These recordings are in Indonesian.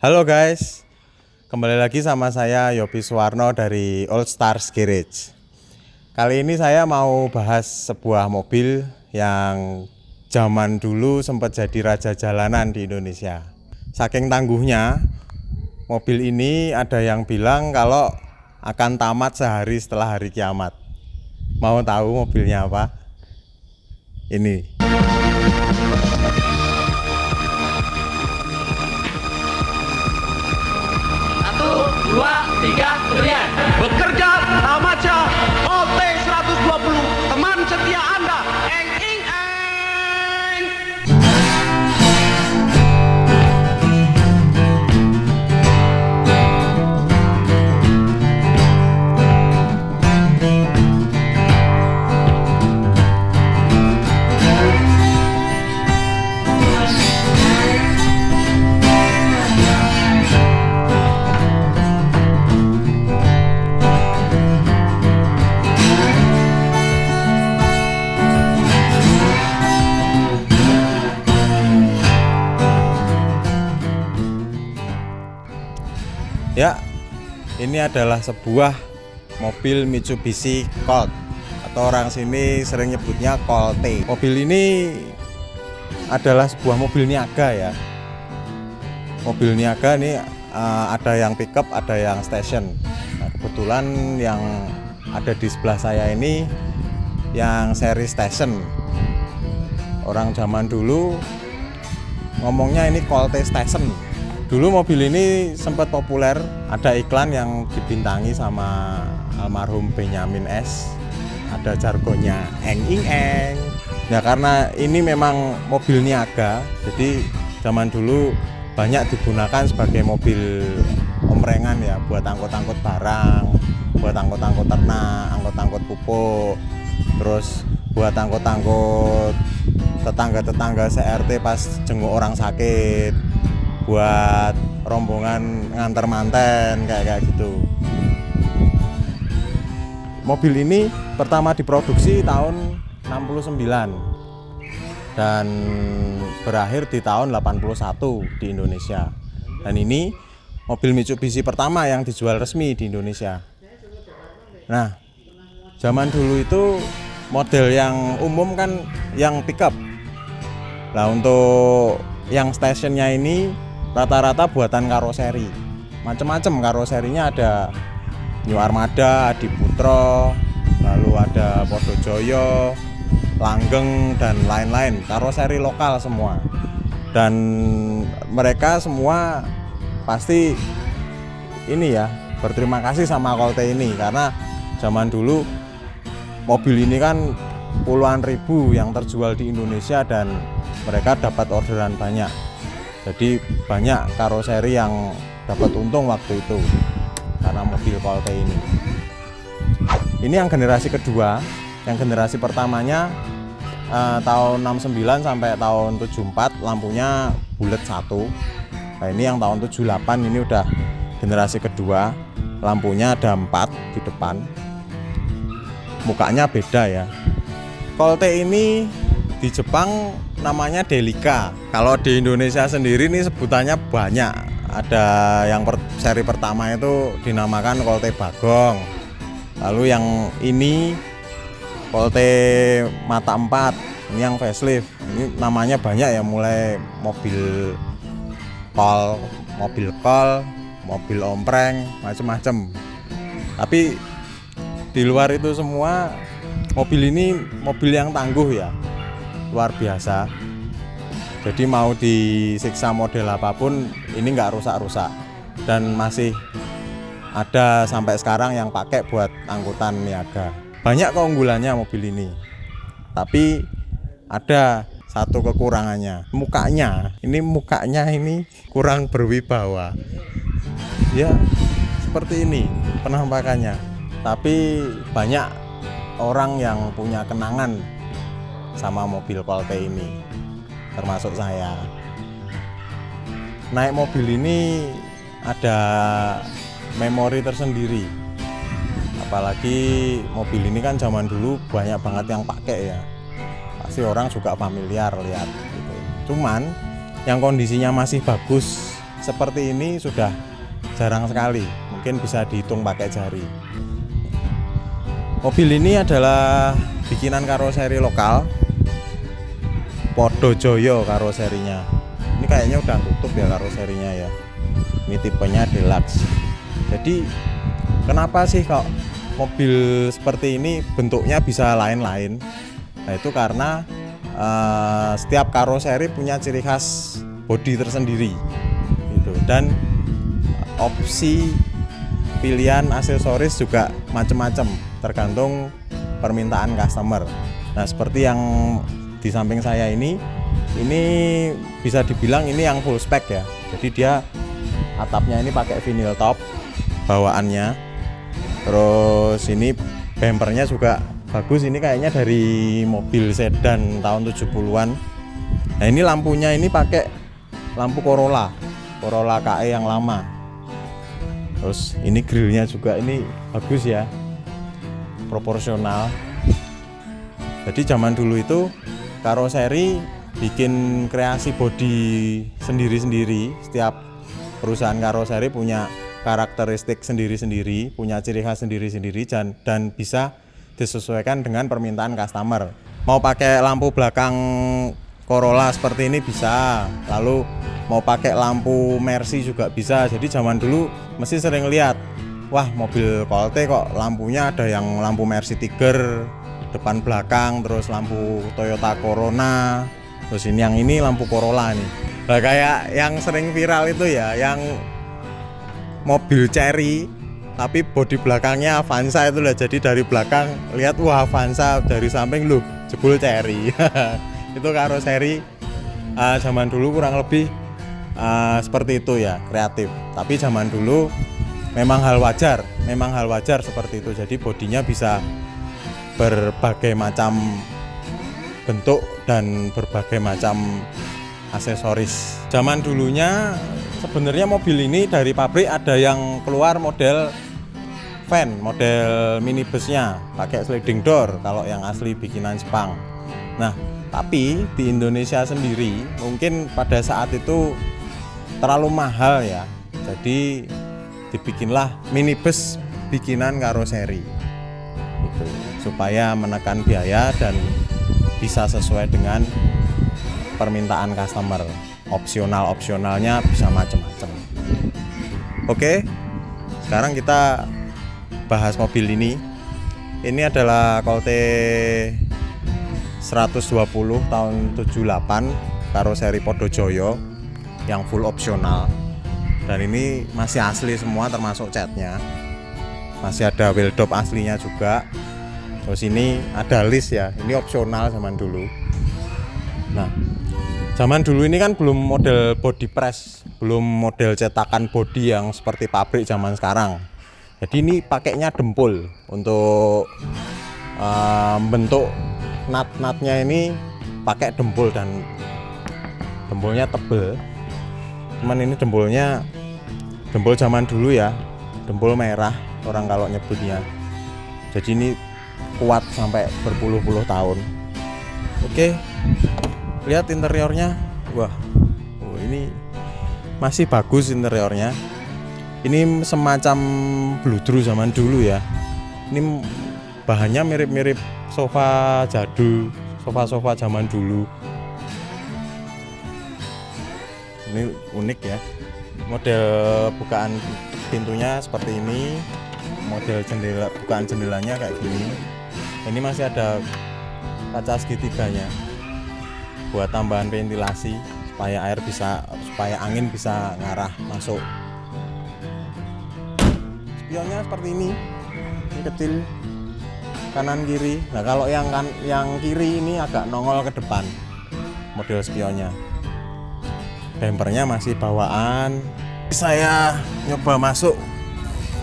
Halo guys, kembali lagi sama saya Yopi Suwarno dari All Stars Garage. Kali ini saya mau bahas sebuah mobil yang zaman dulu sempat jadi raja jalanan di Indonesia. Saking tangguhnya, mobil ini ada yang bilang kalau akan tamat sehari setelah hari kiamat. Mau tahu mobilnya apa? Ini. Dua, tiga, kemudian bekerja Tamaca OT 120 teman setia Anda eng ing eng. Ya, ini adalah sebuah mobil Mitsubishi Colt atau orang sini sering nyebutnya Colte. Mobil ini adalah sebuah mobil niaga ya. Mobil niaga ini ada yang pickup, ada yang station. Nah, kebetulan yang ada di sebelah saya ini yang seri station. Orang zaman dulu ngomongnya ini Colte Station. Dulu mobil ini sempat populer, ada iklan yang dibintangi sama almarhum Benyamin S. Ada jargonnya eng ing eng. Nah, karena ini memang mobil niaga, jadi zaman dulu banyak digunakan sebagai mobil omprengan ya, buat angkut-angkut barang, buat angkut-angkut ternak, angkut-angkut pupuk, terus buat angkut-angkut tetangga-tetangga se-RT pas jenguk orang sakit, buat rombongan nganter manten kayak gitu. Mobil ini pertama diproduksi tahun 69 dan berakhir di tahun 81 di Indonesia. Dan ini mobil Mitsubishi pertama yang dijual resmi di Indonesia. Nah, zaman dulu itu model yang umum kan yang pickup. Nah, untuk yang stationnya ini rata-rata buatan karoseri, macam-macam karoserinya, ada New Armada, Adi Putro, lalu ada Podo Joyo, Langgeng dan lain-lain, karoseri lokal semua. Dan mereka semua pasti ini ya berterima kasih sama Colte ini, karena zaman dulu mobil ini kan puluhan ribu yang terjual di Indonesia dan mereka dapat orderan banyak. Jadi banyak karoseri yang dapat untung waktu itu karena mobil Colte ini. Ini yang generasi kedua. Yang generasi pertamanya tahun 69 sampai tahun 74 lampunya bulat satu. Nah, ini yang tahun 78 ini udah generasi kedua. Lampunya ada 4 di depan. Mukanya beda ya. Colte ini di Jepang namanya Delica. Kalau di Indonesia sendiri nih sebutannya banyak. Ada yang seri pertama itu dinamakan Colte Bagong. Lalu yang ini Colte Mata 4. Ini yang facelift. Ini namanya banyak ya, mulai mobil kol, mobil ompreng, macam-macam. Tapi di luar itu semua mobil ini mobil yang tangguh ya. Luar biasa. Jadi mau disiksa model apapun ini nggak rusak-rusak dan masih ada sampai sekarang yang pakai buat angkutan niaga. Banyak keunggulannya mobil ini, tapi ada satu kekurangannya, mukanya ini kurang berwibawa ya, seperti ini penampakannya. Tapi banyak orang yang punya kenangan sama mobil Colte ini, termasuk saya. Naik mobil ini ada memori tersendiri, apalagi mobil ini kan zaman dulu banyak banget yang pakai ya, pasti orang juga familiar lihat gitu. Cuman yang kondisinya masih bagus seperti ini sudah jarang sekali, mungkin bisa dihitung pakai jari. Mobil ini adalah bikinan karoseri lokal, Podojoyo karoserinya. Ini kayaknya udah tutup ya karoserinya ya. Ini tipenya Deluxe. Jadi kenapa sih kok mobil seperti ini bentuknya bisa lain-lain? Nah itu karena setiap karoseri punya ciri khas bodi tersendiri gitu. Dan opsi pilihan aksesoris juga macam-macam tergantung permintaan customer. Nah seperti yang di samping saya ini bisa dibilang ini yang full spec ya. Jadi dia atapnya ini pakai vinyl top bawaannya. Terus ini bumpernya juga bagus, ini kayaknya dari mobil sedan tahun 70-an. Nah ini lampunya ini pakai lampu Corolla KE yang lama. Terus ini grillnya juga ini bagus ya, proporsional. Jadi zaman dulu itu karoseri bikin kreasi bodi sendiri-sendiri. Setiap perusahaan karoseri punya karakteristik sendiri-sendiri, punya ciri khas sendiri-sendiri dan bisa disesuaikan dengan permintaan customer. Mau pakai lampu belakang Corolla seperti ini bisa, lalu mau pakai lampu Mercy juga bisa. Jadi zaman dulu mesti sering lihat, wah mobil Colte kok lampunya ada yang lampu Mercy Tiger depan belakang, terus lampu Toyota Corona, terus ini lampu Corolla nih. Nah, kayak yang sering viral itu ya, yang mobil Cherry tapi bodi belakangnya Avanza itu lah. Jadi dari belakang lihat wah Avanza, dari samping loh jebul Cherry. Itu karoseri zaman dulu kurang lebih seperti itu ya, kreatif. Tapi zaman dulu memang hal wajar seperti itu. Jadi bodinya bisa berbagai macam bentuk dan berbagai macam aksesoris. Zaman dulunya sebenarnya mobil ini dari pabrik ada yang keluar model van, model minibusnya pakai sliding door kalau yang asli bikinan Jepang. Nah, tapi di Indonesia sendiri mungkin pada saat itu terlalu mahal ya. Jadi dibikinlah minibus bikinan karoseri. Itu supaya menekan biaya dan bisa sesuai dengan permintaan customer. Opsionalnya bisa macam-macam. Oke, sekarang kita bahas mobil ini. Ini adalah Colte 120 tahun 78 karoseri Podojoyo yang full opsional. Dan ini masih asli semua termasuk catnya. Masih ada wheel dop aslinya juga. Terus ini ada list ya, ini opsional zaman dulu. Nah, zaman dulu ini kan belum model body press, belum model cetakan body yang seperti pabrik zaman sekarang. Jadi ini pakainya dempul untuk bentuk nut-nutnya ini pakai dempul dan dempulnya tebel. Cuman ini dempul zaman dulu ya, dempul merah orang kalau nyebutnya. Jadi ini kuat sampai berpuluh-puluh tahun. Oke. Lihat interiornya, wah, ini masih bagus interiornya. Ini semacam bludru zaman dulu ya. Ini bahannya mirip-mirip sofa jadul, sofa-sofa zaman dulu. Ini unik ya. Model bukaan pintunya seperti ini, model bukaan jendelanya kayak gini. Ini masih ada kaca segitiganya buat tambahan ventilasi supaya angin bisa ngarah masuk. Spionnya seperti ini kecil kanan kiri. Nah kalau yang kiri ini agak nongol ke depan model spionnya. Bumpernya masih bawaan. Saya nyoba masuk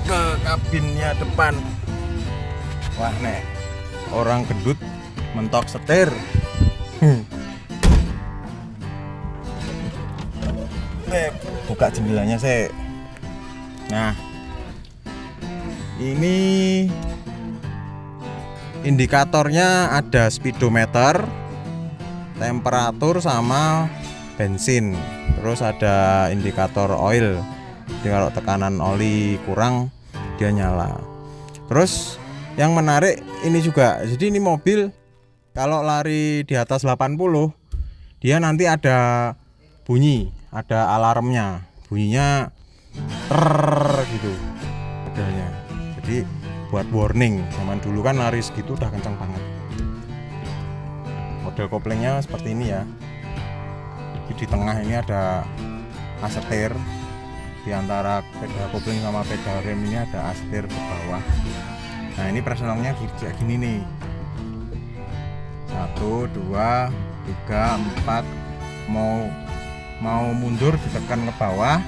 ke kabinnya depan. Wah nek orang gendut mentok setir. Buka jendelanya saya. Nah, ini indikatornya ada speedometer, temperatur sama bensin. Terus ada indikator oil, jadi kalau tekanan oli kurang dia nyala. Terus yang menarik ini juga, jadi ini mobil kalau lari di atas 80 dia nanti ada bunyi, ada alarmnya, bunyinya gitu modelnya. Jadi buat warning. Zaman dulu kan lari segitu udah kencang banget. Model koplingnya seperti ini ya. Di tengah ini ada asetir, di antara pedal kopling sama pedal rem ini ada asetir ke bawah. Nah ini personalnya kayak gini nih, 1, 2, 3, 4, mau mundur ditekan ke bawah,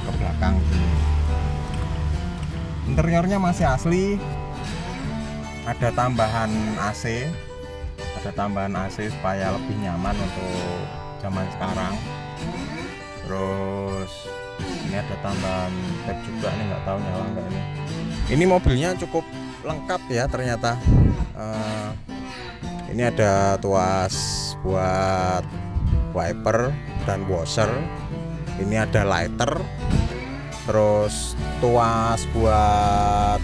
ke belakang gini. Interiornya masih asli, ada tambahan AC supaya lebih nyaman untuk zaman sekarang. Terus ini ada tambahan tab juga nih, nggak tahu nyala nggak ini. Ini mobilnya cukup lengkap ya ternyata. Ini ada tuas buat wiper dan washer. Ini ada lighter. Terus tuas buat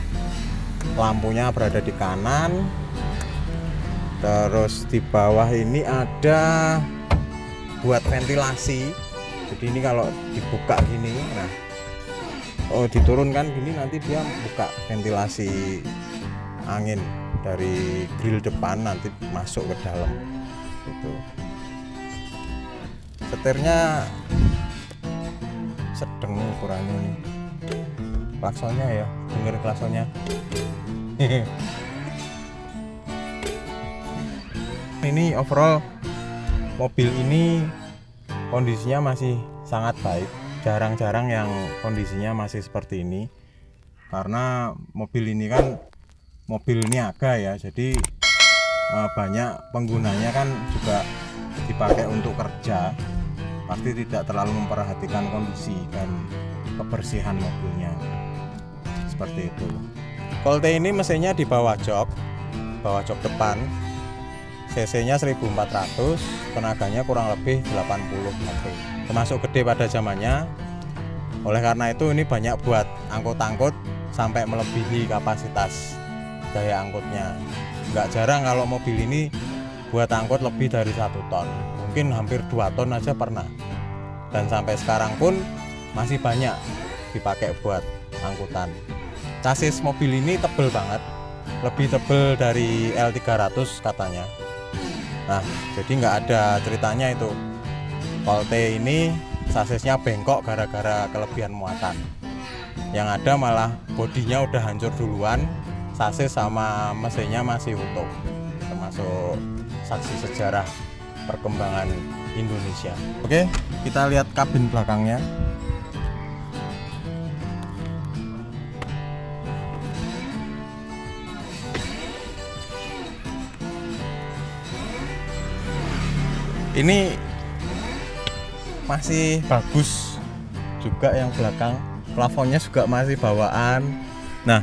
lampunya berada di kanan. Terus di bawah ini ada buat ventilasi. Jadi ini kalau dibuka gini, nah diturunkan gini, nanti dia buka ventilasi angin dari grill depan nanti masuk ke dalam gitu. Setirnya sedang ukurannya nih. Klaksonnya ya, denger klaksonnya. Ini overall mobil ini kondisinya masih sangat baik. Jarang-jarang yang kondisinya masih seperti ini, karena mobil ini kan mobil niaga ya, jadi banyak penggunanya kan juga dipakai untuk kerja, pasti tidak terlalu memperhatikan kondisi dan kebersihan mobilnya seperti itu. Colte ini mesinnya di bawah jok depan, cc-nya 1400, tenaganya kurang lebih 80 HP, termasuk gede pada zamannya. Oleh karena itu ini banyak buat angkut-angkut sampai melebihi kapasitas daya angkutnya. Nggak jarang kalau mobil ini buat angkut lebih dari 1 ton, mungkin hampir 2 ton aja pernah. Dan sampai sekarang pun masih banyak dipakai buat angkutan. Chassis mobil ini tebel banget, lebih tebel dari L300 katanya. Nah, jadi nggak ada ceritanya itu Colte ini chassisnya bengkok gara-gara kelebihan muatan. Yang ada malah bodinya udah hancur duluan, chassis sama mesinnya masih utuh. Termasuk saksi sejarah perkembangan Indonesia. Oke, kita lihat kabin belakangnya. Ini masih bagus juga yang belakang, plafonnya juga masih bawaan. Nah,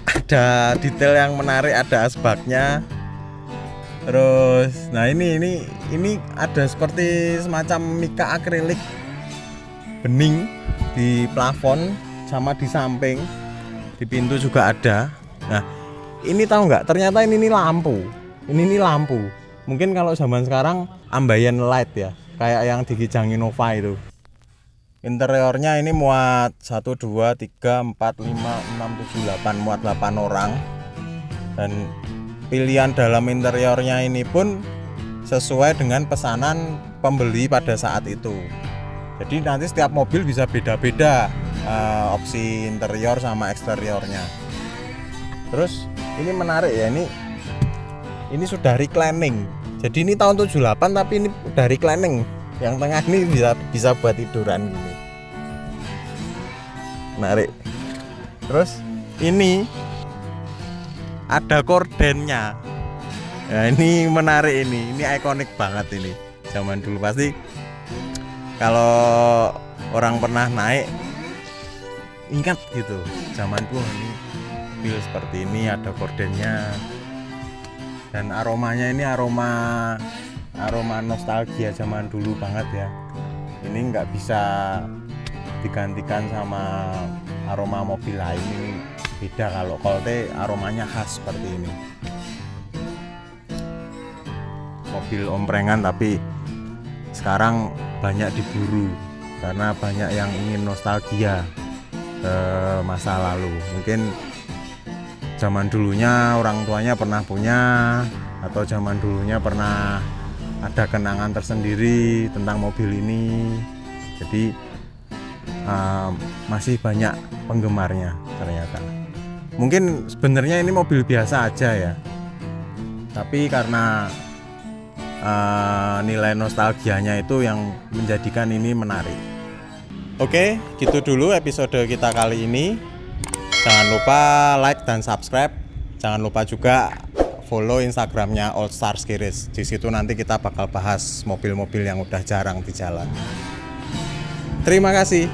ada detail yang menarik, ada asbaknya. Terus, nah ini ada seperti semacam mika akrilik bening di plafon sama di samping, di pintu juga ada. Nah, ini tahu nggak? Ternyata ini lampu. Ini lampu. Mungkin kalau zaman sekarang ambayan light ya, kayak yang di Kijang Innova itu. Interiornya ini muat 1, 2, 3, 4, 5, 6, 7, 8, muat 8 orang. Dan pilihan dalam interiornya ini pun sesuai dengan pesanan pembeli pada saat itu. Jadi nanti setiap mobil bisa beda-beda opsi interior sama eksteriornya. Terus ini menarik ya, ini sudah reclining. Jadi ini tahun 78 tapi ini udah reclining. Yang tengah ini bisa buat tiduran gini. Menarik. Terus ini ada kordennya. Nah, ini menarik ini ikonik banget ini. Zaman dulu pasti kalau orang pernah naik ingat gitu. Zaman dulu ini mobil seperti ini ada kordennya. Dan aromanya ini aroma aroma nostalgia zaman dulu banget ya. Ini nggak bisa digantikan sama aroma mobil lain. Ini beda, kalau Colte aromanya khas seperti ini. Mobil omprengan tapi sekarang banyak diburu karena banyak yang ingin nostalgia ke masa lalu. Mungkin zaman dulunya orang tuanya pernah punya, atau zaman dulunya pernah ada kenangan tersendiri tentang mobil ini. Jadi masih banyak penggemarnya ternyata. Mungkin sebenarnya ini mobil biasa aja ya, tapi karena nilai nostalgianya itu yang menjadikan ini menarik. Oke, gitu dulu episode kita kali ini. Jangan lupa like dan subscribe. Jangan lupa juga follow Instagramnya All Stars Kiris. Di situ nanti kita bakal bahas mobil-mobil yang udah jarang di jalan. Terima kasih.